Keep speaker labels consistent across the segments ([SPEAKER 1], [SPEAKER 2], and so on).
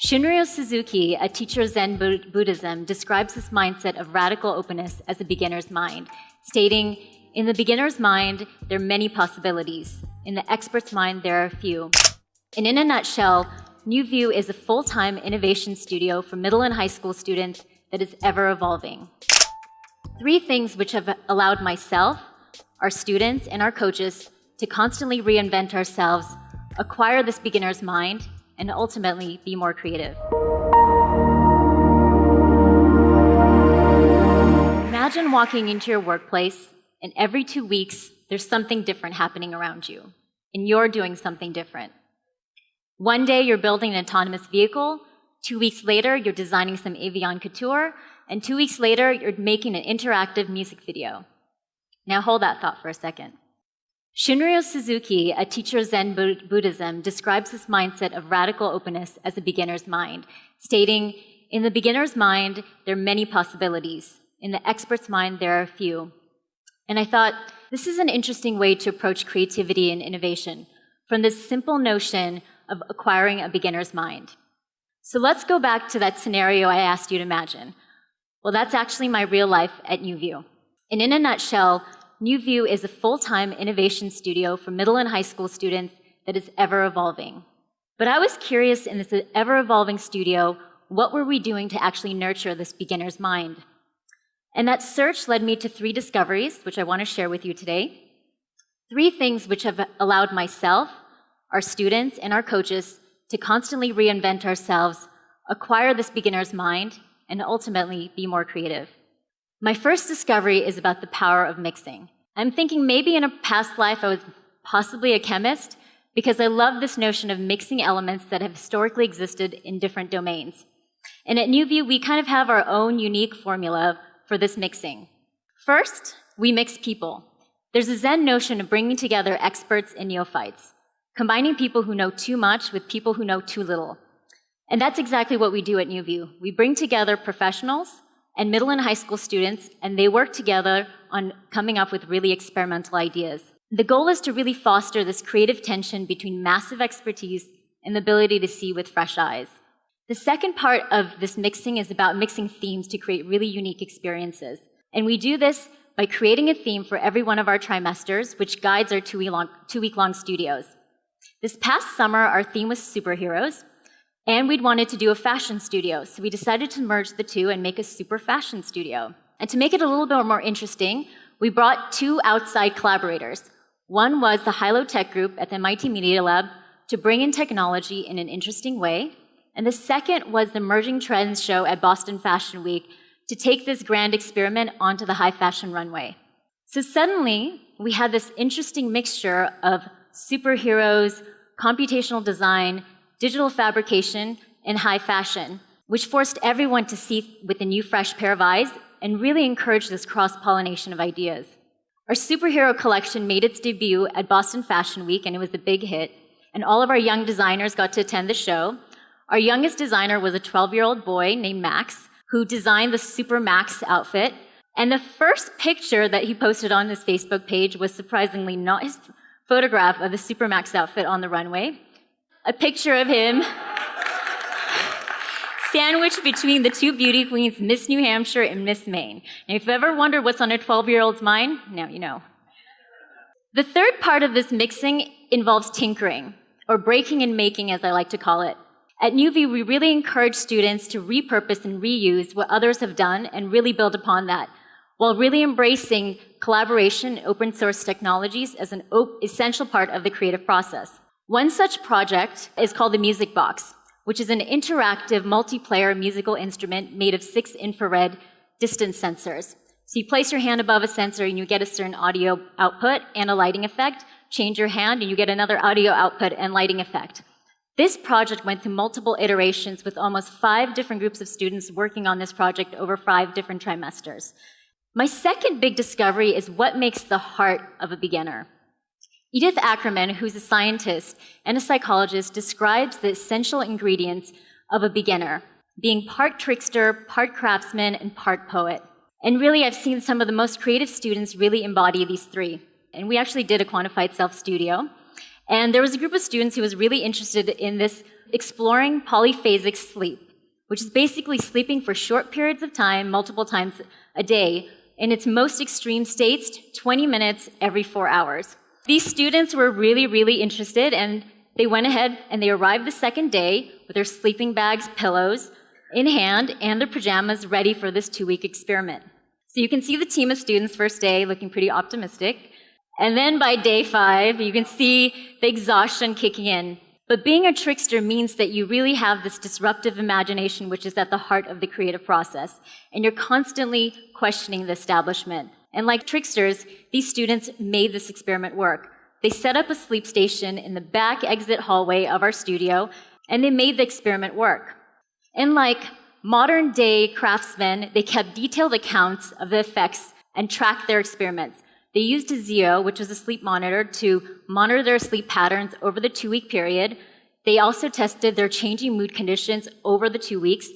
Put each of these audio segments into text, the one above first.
[SPEAKER 1] Shunryu Suzuki, a teacher of Zen Buddhism, describes this mindset of radical openness as a beginner's mind, stating, "In the beginner's mind, there are many possibilities. In the expert's mind, there are few." And in a nutshell, NuVu is a full-time innovation studio for middle and high school students that is ever evolving. 3 things which have allowed myself, our students, and our coaches to constantly reinvent ourselves, acquire this beginner's mind, and ultimately be more creative. Imagine walking into your workplace, and every 2 weeks, there's something different happening around you, and you're doing something different. One day, you're building an autonomous vehicle. 2 weeks later, you're designing some avion couture. And 2 weeks later, you're making an interactive music video. Now hold that thought for a second. Shunryu Suzuki, a teacher of Zen Buddhism, describes this mindset of radical openness as a beginner's mind, stating, "In the beginner's mind, there are many possibilities. In the expert's mind, there are few." And I thought, this is an interesting way to approach creativity and innovation, from this simple notion of acquiring a beginner's mind. So let's go back to that scenario I asked you to imagine. Well, that's actually my real life at NuVu. And in a nutshell, NuVu is a full-time innovation studio for middle and high school students that is ever evolving. But I was curious, in this ever-evolving studio, what were we doing to actually nurture this beginner's mind? And that search led me to 3 discoveries, which I want to share with you today. 3 things which have allowed myself, our students, and our coaches to constantly reinvent ourselves, acquire this beginner's mind, and ultimately be more creative. My first discovery is about the power of mixing. I'm thinking maybe in a past life I was possibly a chemist, because I love this notion of mixing elements that have historically existed in different domains. And at NuVu, we kind of have our own unique formula for this mixing. First, we mix people. There's a Zen notion of bringing together experts and neophytes, combining people who know too much with people who know too little. And that's exactly what we do at NuVu. We bring together professionals and middle and high school students, and they work together on coming up with really experimental ideas. The goal is to really foster this creative tension between massive expertise and the ability to see with fresh eyes. The second part of this mixing is about mixing themes to create really unique experiences. And we do this by creating a theme for every one of our trimesters, which guides our 2-week-long studios. This past summer, our theme was superheroes, and we'd wanted to do a fashion studio, so we decided to merge the 2 and make a super fashion studio. And to make it a little bit more interesting, we brought 2 outside collaborators. One was the Hilo Tech Group at the MIT Media Lab to bring in technology in an interesting way, and the second was the Emerging Trends show at Boston Fashion Week to take this grand experiment onto the high fashion runway. So suddenly, we had this interesting mixture of superheroes, computational design, digital fabrication, and high fashion, which forced everyone to see with a new fresh pair of eyes and really encouraged this cross-pollination of ideas. Our superhero collection made its debut at Boston Fashion Week, and it was a big hit, and all of our young designers got to attend the show. Our youngest designer was a 12-year-old boy named Max, who designed the Super Max outfit, and the first picture that he posted on his Facebook page was surprisingly not his photograph of the Super Max outfit on the runway. A picture of him sandwiched between the 2 beauty queens, Miss New Hampshire and Miss Maine. And if you've ever wondered what's on a 12-year-old's mind, now you know. The third part of this mixing involves tinkering, or breaking and making, as I like to call it. At NuVu, we really encourage students to repurpose and reuse what others have done and really build upon that, while really embracing collaboration and open source technologies as an essential part of the creative process. One such project is called the Music Box, which is an interactive multiplayer musical instrument made of 6 infrared distance sensors. So you place your hand above a sensor and you get a certain audio output and a lighting effect. Change your hand and you get another audio output and lighting effect. This project went through multiple iterations with almost 5 different groups of students working on this project over 5 different trimesters. My second big discovery is what makes the heart of a beginner. Edith Ackerman, who's a scientist and a psychologist, describes the essential ingredients of a beginner, being part trickster, part craftsman, and part poet. And really, I've seen some of the most creative students really embody these 3. And we actually did a quantified self studio. And there was a group of students who was really interested in this exploring polyphasic sleep, which is basically sleeping for short periods of time, multiple times a day, in its most extreme states, 20 minutes every 4 hours. These students were really, really interested, and they went ahead and they arrived the second day with their sleeping bags, pillows in hand, and their pajamas ready for this 2-week experiment. So you can see the team of students first day looking pretty optimistic. And then by day 5, you can see the exhaustion kicking in. But being a trickster means that you really have this disruptive imagination, which is at the heart of the creative process. And you're constantly questioning the establishment. And like tricksters, these students made this experiment work. They set up a sleep station in the back exit hallway of our studio, and they made the experiment work. And like modern-day craftsmen, they kept detailed accounts of the effects and tracked their experiments. They used a Zeo, which was a sleep monitor, to monitor their sleep patterns over the 2-week period. They also tested their changing mood conditions over the 2 weeks,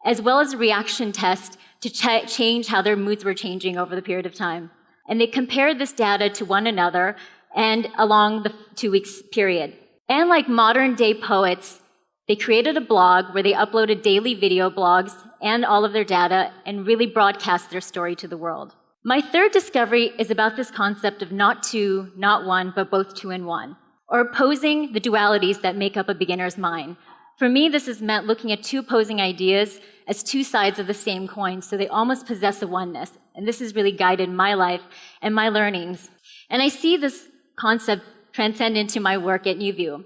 [SPEAKER 1] as well as a reaction test to change how their moods were changing over the period of time. And they compared this data to one another and along the 2 weeks period. And like modern-day poets, they created a blog where they uploaded daily video blogs and all of their data and really broadcast their story to the world. My third discovery is about this concept of not two, not one, but both two and one, or opposing the dualities that make up a beginner's mind. For me, this has meant looking at two opposing ideas as two sides of the same coin, so they almost possess a oneness. And this has really guided my life and my learnings. And I see this concept transcend into my work at NuVu.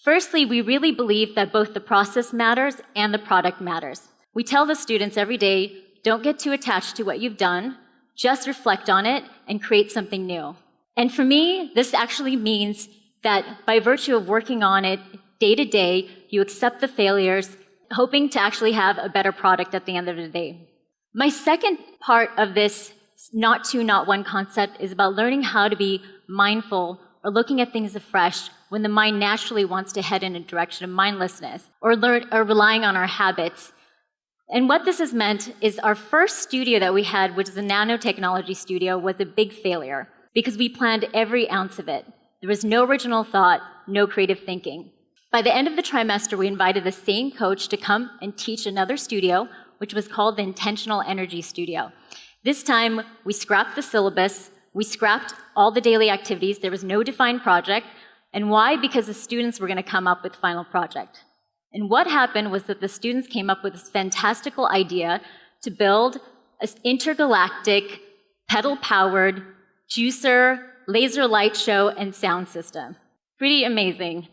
[SPEAKER 1] Firstly, we really believe that both the process matters and the product matters. We tell the students every day, don't get too attached to what you've done, just reflect on it and create something new. And for me, this actually means that by virtue of working on it day to day, you accept the failures, hoping to actually have a better product at the end of the day. My second part of this not two, not one concept is about learning how to be mindful or looking at things afresh when the mind naturally wants to head in a direction of mindlessness or relying on our habits. And what this has meant is our first studio that we had, which is a nanotechnology studio, was a big failure because we planned every ounce of it. There was no original thought, no creative thinking. By the end of the trimester, we invited the same coach to come and teach another studio, which was called the Intentional Energy Studio. This time, we scrapped the syllabus, we scrapped all the daily activities, there was no defined project. And why? Because the students were going to come up with final project. And what happened was that the students came up with this fantastical idea to build an intergalactic, pedal-powered juicer, laser light show, and sound system. Pretty amazing.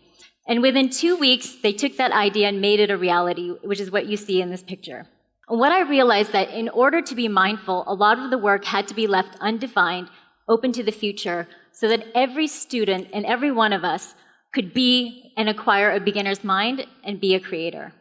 [SPEAKER 1] And within 2 weeks, they took that idea and made it a reality, which is what you see in this picture. And what I realized that in order to be mindful, a lot of the work had to be left undefined, open to the future, so that every student and every one of us could be and acquire a beginner's mind and be a creator.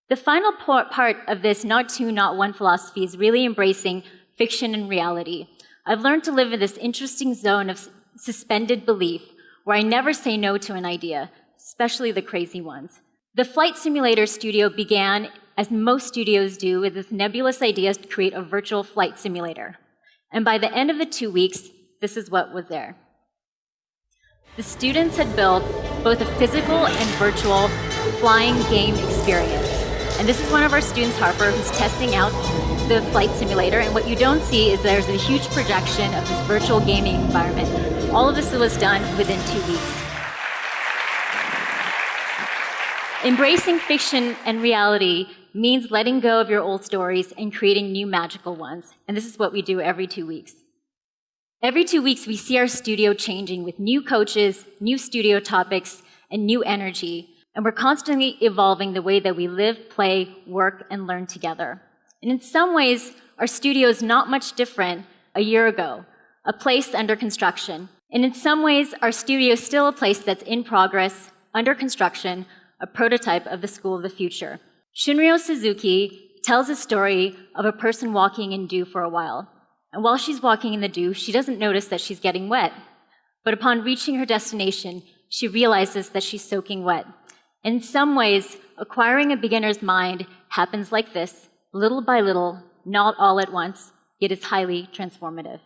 [SPEAKER 1] The final part of this not two, not one philosophy is really embracing fiction and reality. I've learned to live in this interesting zone of suspended belief where I never say no to an idea, especially the crazy ones. The Flight Simulator Studio began, as most studios do, with this nebulous idea to create a virtual flight simulator. And by the end of the 2 weeks, this is what was there. The students had built both a physical and virtual flying game experience. And this is one of our students, Harper, who's testing out the flight simulator. And what you don't see is there's a huge projection of this virtual gaming environment. All of this was done within 2 weeks. Embracing fiction and reality means letting go of your old stories and creating new magical ones. And this is what we do every 2 weeks. Every 2 weeks, we see our studio changing with new coaches, new studio topics, and new energy. And we're constantly evolving the way that we live, play, work, and learn together. And in some ways, our studio is not much different a year ago, a place under construction. And in some ways, our studio is still a place that's in progress, under construction, a prototype of the school of the future. Shunryu Suzuki tells a story of a person walking in dew for a while. And while she's walking in the dew, she doesn't notice that she's getting wet. But upon reaching her destination, she realizes that she's soaking wet. In some ways, acquiring a beginner's mind happens like this, little by little, not all at once, yet is highly transformative.